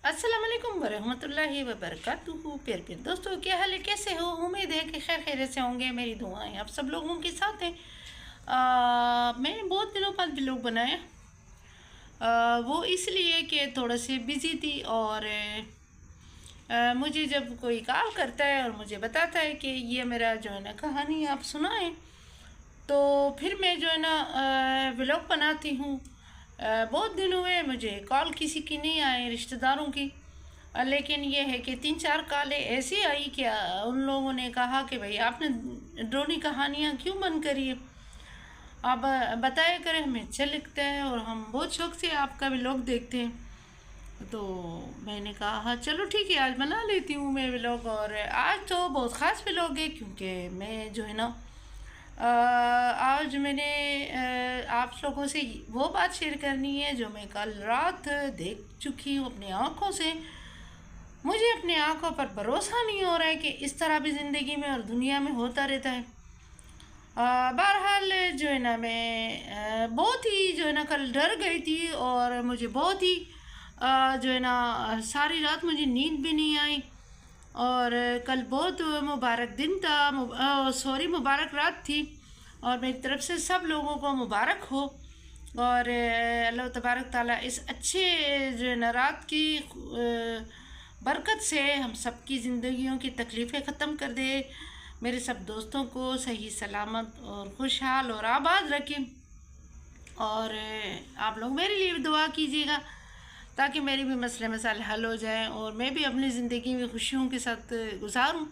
अस्सलाम वालेकुम वरहमतुल्लाहि वबरकातुहू। प्यारे दोस्तों, क्या हाल है, कैसे हो? उम्मीद है कि खैर खैरियत से होंगे। मेरी दुआएं आप सब लोगों के साथ हैं। मैंने बहुत दिनों बाद व्लॉग बनाया। वो इसलिए कि थोड़ा सी बिज़ी थी और मुझे जब कोई कॉल करता है और मुझे बताता है कि ये मेरा जो है ना कहानी आप सुनाएं, तो फिर मैं जो है ना व्लॉग बनाती हूँ। बहुत दिन हुए मुझे कॉल किसी की नहीं आए, रिश्तेदारों की। लेकिन ये है कि 3-4 कॉलें ऐसी आई कि उन लोगों ने कहा कि भाई आपने ड्रोनी कहानियाँ क्यों बंद करी है, आप बताया करें, हमें अच्छा लगता है और हम बहुत शौक से आपका व्लॉग देखते हैं। तो मैंने कहा हाँ चलो ठीक है, आज बना लेती हूँ मैं व्लॉग। और आज तो बहुत ख़ास व्लॉग है क्योंकि मैं जो है ना आज मैंने आप लोगों से वो बात शेयर करनी है जो मैं कल रात देख चुकी हूँ अपनी आँखों से। मुझे अपनी आँखों पर भरोसा नहीं हो रहा है कि इस तरह भी ज़िंदगी में और दुनिया में होता रहता है। बहरहाल जो है ना मैं बहुत ही जो है ना कल डर गई थी और मुझे बहुत ही जो है ना सारी रात मुझे नींद भी नहीं आई। और कल बहुत मुबारक दिन था, सॉरी मुबारक रात थी। और मेरी तरफ से सब लोगों को मुबारक हो और अल्लाह तबारक ताला इस अच्छे जो है ना रात की बरकत से हम सब की ज़िंदगियों की तकलीफ़ें ख़त्म कर दे, मेरे सब दोस्तों को सही सलामत और खुशहाल और आबाद रखें। और आप लोग मेरे लिए भी दुआ कीजिएगा ताकि मेरी भी मसले मसाइल हल हो जाएं और मैं भी अपनी ज़िंदगी में खुशियों के साथ गुजारूं।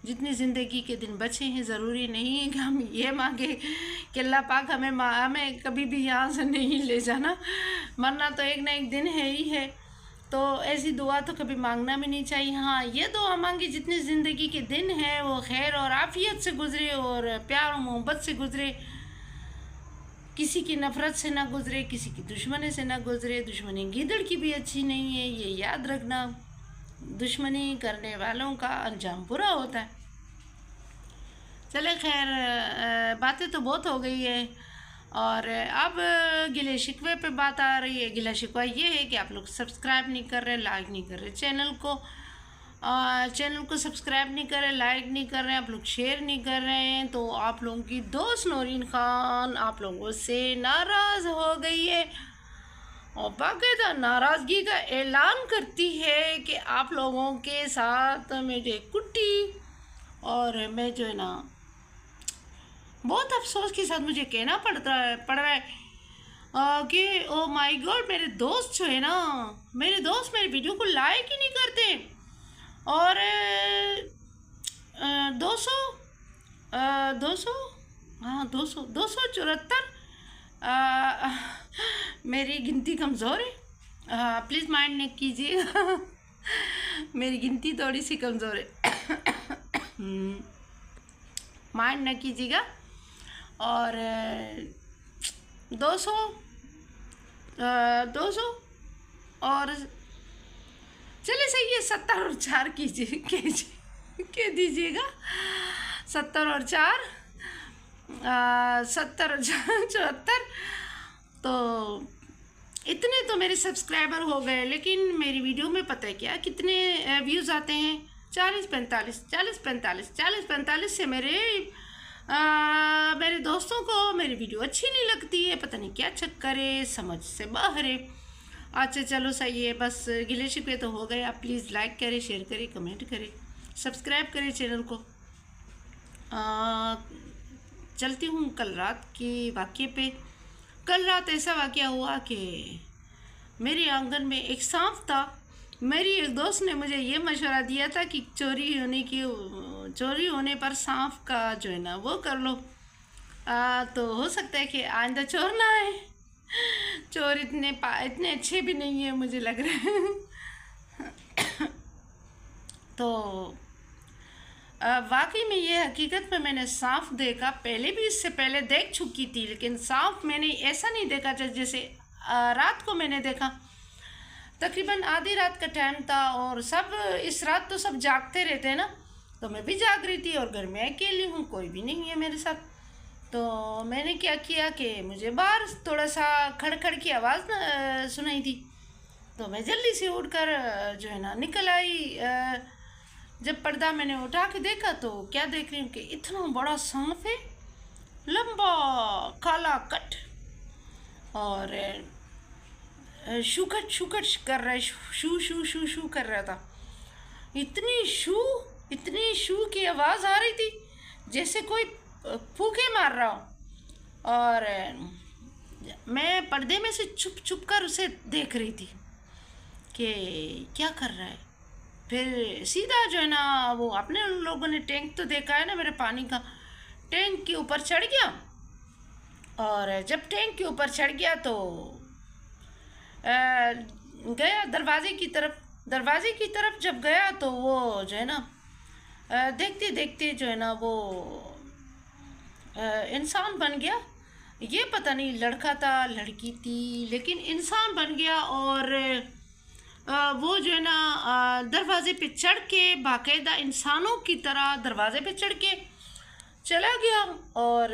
जितनी ज़िंदगी के दिन बचे हैं, ज़रूरी नहीं है कि हम ये मांगे कि अल्लाह पाक हमें कभी भी यहाँ से नहीं ले जाना, मरना तो एक ना एक दिन है ही है। तो ऐसी दुआ तो कभी मांगना भी नहीं चाहिए। हाँ, ये दुआ मांगी जितनी ज़िंदगी के दिन हैं वो खैर और आफियत से गुजरे और प्यार और मोहब्बत से गुजरे, किसी की नफ़रत से ना गुजरे, किसी की दुश्मनी से ना गुजरे। दुश्मनी गीदड़ की भी अच्छी नहीं है, ये याद रखना। दुश्मनी करने वालों का अंजाम बुरा होता है। चले खैर, बातें तो बहुत हो गई है और अब गिले शिकवे पे बात आ रही है। गिला शिकवा ये है कि आप लोग सब्सक्राइब नहीं कर रहे, लाइक नहीं कर रहे चैनल को सब्सक्राइब नहीं कर रहे, लाइक नहीं कर रहे हैं, आप लोग शेयर नहीं कर रहे हैं। तो आप लोगों की दोस्त नौरीन खान आप लोगों से नाराज़ हो गई है और बाकायदा नाराज़गी का ऐलान करती है कि आप लोगों के साथ मेरे कुट्टी। और मैं जो है ना बहुत अफसोस के साथ मुझे कहना पड़ रहा है कि ओ माय गॉड, मेरे दोस्त जो है ना, मेरे दोस्त मेरे वीडियो को लाइक ही नहीं करते। और 200 200 हाँ 274 मेरी गिनती कमज़ोर है, प्लीज़ माइंड नहीं कीजिए मेरी गिनती थोड़ी सी कमज़ोर है माइंड न कीजिएगा। और 200 200 और चले सही है, 70 और 4 कीजिए कह दीजिएगा। 70 और 4 70 और 74। तो इतने तो मेरे सब्सक्राइबर हो गए, लेकिन मेरी वीडियो में पता है क्या कितने व्यूज़ आते हैं? 40-45 से मेरे दोस्तों को मेरी वीडियो अच्छी नहीं लगती है, पता नहीं क्या चक्कर है, समझ से बाहर है। अच्छा चलो सही है, बस गिले शिकवे तो हो गए। आप प्लीज़ लाइक करें, शेयर करें, कमेंट करें, सब्सक्राइब करें चैनल को। चलती हूँ कल रात के वाक़े पे। कल रात ऐसा वाक़या हुआ कि मेरे आंगन में एक सांप था। मेरी एक दोस्त ने मुझे ये मशवरा दिया था कि चोरी होने पर सांप का जो है ना वो कर लो, तो हो सकता है कि आइंदा चोर ना आए। चोर इतने अच्छे भी नहीं है मुझे लग रहा है तो वाकई में ये हकीकत में मैंने सांप देखा, पहले भी इससे पहले देख चुकी थी, लेकिन सांप मैंने ऐसा नहीं देखा जैसे रात को मैंने देखा। तकरीबन आधी रात का टाइम था और सब इस रात तो सब जागते रहते हैं ना, तो मैं भी जाग रही थी और घर में अकेली हूँ, कोई भी नहीं है मेरे साथ। तो मैंने क्या किया कि मुझे बाहर थोड़ा सा खड़खड़ की आवाज़ सुनाई दी। तो मैं जल्दी से उठकर जो है ना निकल आई। जब पर्दा मैंने उठा के देखा तो क्या देख रही हूँ कि इतना बड़ा सांप है, लंबा काला कट, और शूकट शूकट कर रहा है, शू शू शू शू कर रहा था। इतनी शू की आवाज़ आ रही थी जैसे कोई फूके मार रहा हो। और मैं पर्दे में से छुप छुप कर उसे देख रही थी कि क्या कर रहा है। फिर सीधा जो है ना, वो अपने लोगों ने टैंक तो देखा है ना मेरे पानी का, टैंक के ऊपर चढ़ गया। और जब टैंक के ऊपर चढ़ गया तो गया दरवाजे की तरफ जब गया तो वो जो है ना देखते देखते जो है ना वो इंसान बन गया। ये पता नहीं लड़का था लड़की थी, लेकिन इंसान बन गया। और वो जो है ना दरवाजे पे चढ़ के बाकायदा इंसानों की तरह दरवाजे पे चढ़ के चला गया। और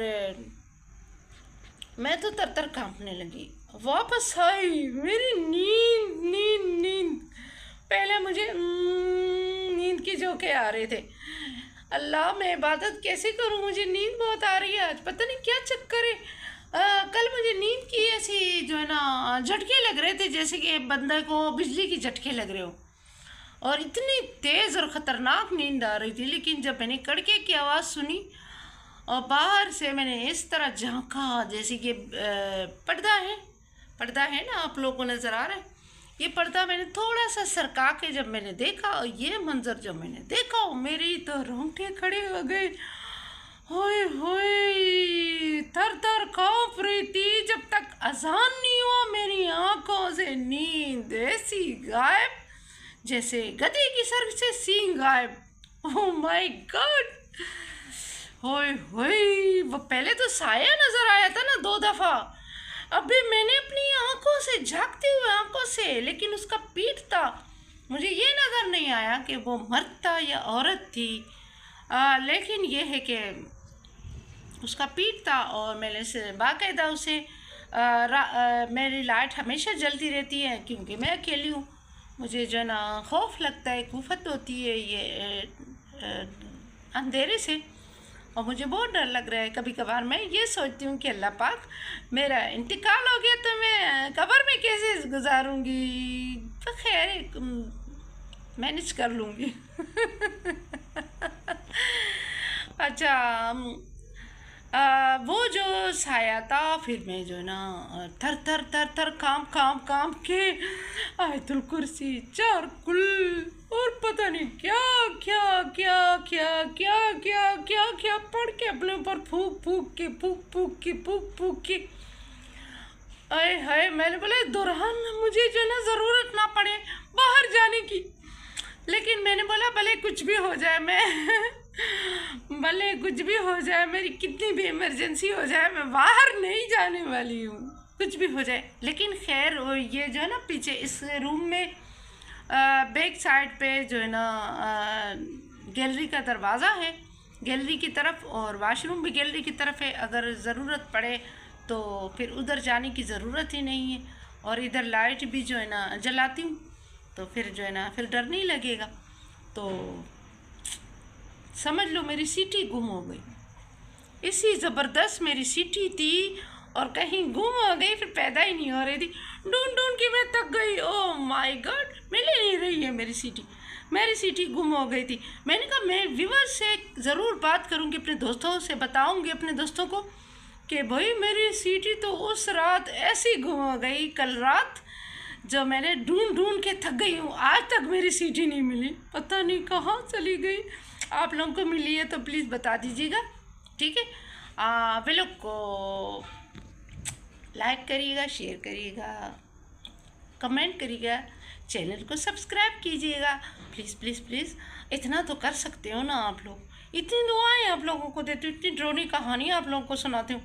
मैं तो तर कांपने लगी। वापस आई मेरी नींद। पहले मुझे नींद के झोंके आ रहे थे। अल्लाह, मैं इबादत कैसे करूं, मुझे नींद बहुत आ रही है आज, पता नहीं क्या चक्कर है। कल मुझे नींद की ऐसी जो है ना झटके लग रहे थे, जैसे कि बंदे को बिजली की झटके लग रहे हो, और इतनी तेज़ और ख़तरनाक नींद आ रही थी। लेकिन जब मैंने कड़के की आवाज़ सुनी और बाहर से मैंने इस तरह झांका, जैसे कि पर्दा है ना, आप लोगों को नज़र आ रहा है ये पर्दा, मैंने थोड़ा सा सरका के जब मैंने देखा, और ये मंजर जब मैंने देखा मेरी तो रोंगटे खड़े हो गए। होए होए, थर कांप रही थी। जब तक अजान नहीं हुआ मेरी आंखों से नींद ऐसी गायब जैसे गधे की सर से सींग गायब। ओह माय गॉड, होए होए। वो पहले तो साया नजर आया था ना 2 दफा, अभी मैंने अपनी आंखों से झांकते हुए आंखों से, लेकिन उसका पीठ था। मुझे ये नज़र नहीं आया कि वो मर्द था या औरत थी, लेकिन ये है कि उसका पीठ था। और मैंने से बाकायदा उसे मेरी लाइट हमेशा जलती रहती है, क्योंकि मैं अकेली हूँ। मुझे जो ना खौफ लगता है, कुफत होती है ये अंधेरे से, और मुझे बहुत डर लग रहा है। कभी कभार मैं ये सोचती हूँ कि अल्लाह पाक, मेरा इंतकाल हो गया तो मैं कब्र में कैसे गुजारूँगी। तो खैर मैनेज कर लूँगी। अच्छा, वो जो साया था, फिर मैं जो है ना थर काम के आयतुल कुर्सी, 4 कुल और पता नहीं क्या क्या क्या क्या क्या क्या क्या क्या पढ़ के अपने ऊपर फूक के आए हाय। मैंने बोला दौरान मुझे जो ना ज़रूरत ना पड़े बाहर जाने की, लेकिन मैंने बोला भले कुछ भी हो जाए, भले कुछ भी हो जाए, मेरी कितनी भी इमरजेंसी हो जाए, मैं बाहर नहीं जाने वाली हूँ, कुछ भी हो जाए। लेकिन खैर ये जो है ना पीछे इस रूम में बैक साइड पे जो है ना गैलरी का दरवाज़ा है, गैलरी की तरफ, और वाशरूम भी गैलरी की तरफ है। अगर ज़रूरत पड़े तो फिर उधर जाने की ज़रूरत ही नहीं है। और इधर लाइट भी जो है ना जलाती हूँ, तो फिर जो है ना फिर डर नहीं लगेगा। तो समझ लो मेरी सीटी गुम हो गई। इसी ज़बरदस्त मेरी सीटी थी और कहीं गुम हो गई, फिर पैदा ही नहीं हो रही थी। ढूंढ के मैं थक गई। ओह माय गॉड, मिल ही नहीं रही है मेरी सीटी गुम हो गई थी। मैंने कहा मैं व्यूअर्स से ज़रूर बात करूँगी, अपने दोस्तों से बताऊँगी, अपने दोस्तों को, कि भाई मेरी सीटी तो उस रात ऐसी गुम हो गई, कल रात, जो मैंने ढूंढ के थक गई हूँ। आज तक मेरी सीटी नहीं मिली, पता नहीं कहाँ चली गई। आप लोगों को मिली है तो प्लीज़ बता दीजिएगा, ठीक है। वीडियो को लाइक करिएगा, शेयर करिएगा, कमेंट करिएगा, चैनल को सब्सक्राइब कीजिएगा, प्लीज़ प्लीज़ प्लीज़। इतना तो कर सकते हो ना आप लोग। इतनी दुआएं आप लोगों को देती हूँ, इतनी ड्रोनी कहानी आप लोगों को सुनाती हूँ,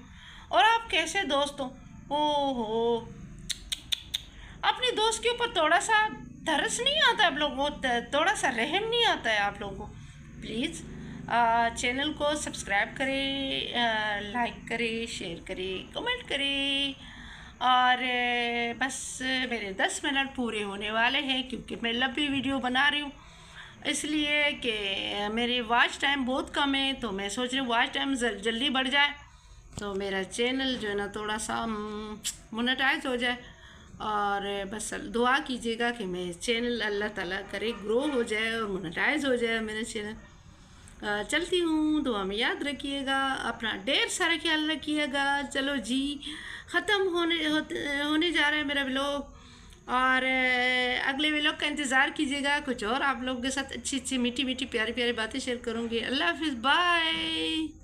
और आप कैसे दोस्त हो। ओहो, अपने दोस्त के ऊपर थोड़ा सा तरस नहीं आता आप लोगों को, थोड़ा सा रहम नहीं आता है आप लोगों को। प्लीज़ चैनल को सब्सक्राइब करें, लाइक करें, शेयर करें, कमेंट करें, और बस मेरे 10 मिनट पूरे होने वाले हैं क्योंकि मैं लंबी वीडियो बना रही हूँ, इसलिए कि मेरी वॉच टाइम बहुत कम है। तो मैं सोच रही हूँ वॉच टाइम जल्दी बढ़ जाए तो मेरा चैनल जो है ना थोड़ा सा मोनेटाइज हो जाए। और बस दुआ कीजिएगा कि मेरे चैनल अल्लाह ताला करे ग्रो हो जाए और मोनेटाइज हो जाए मेरा चैनल। चलती हूँ, दुआ में याद रखिएगा, अपना ढेर सारा ख्याल रखिएगा। चलो जी, ख़त्म होने जा रहा है मेरा व्लॉग, और अगले व्लॉग का इंतज़ार कीजिएगा। कुछ और आप लोगों के साथ अच्छी अच्छी मीठी मीठी प्यारी प्यारी बातें शेयर करूँगी। अल्लाह हाफिज़, बाय।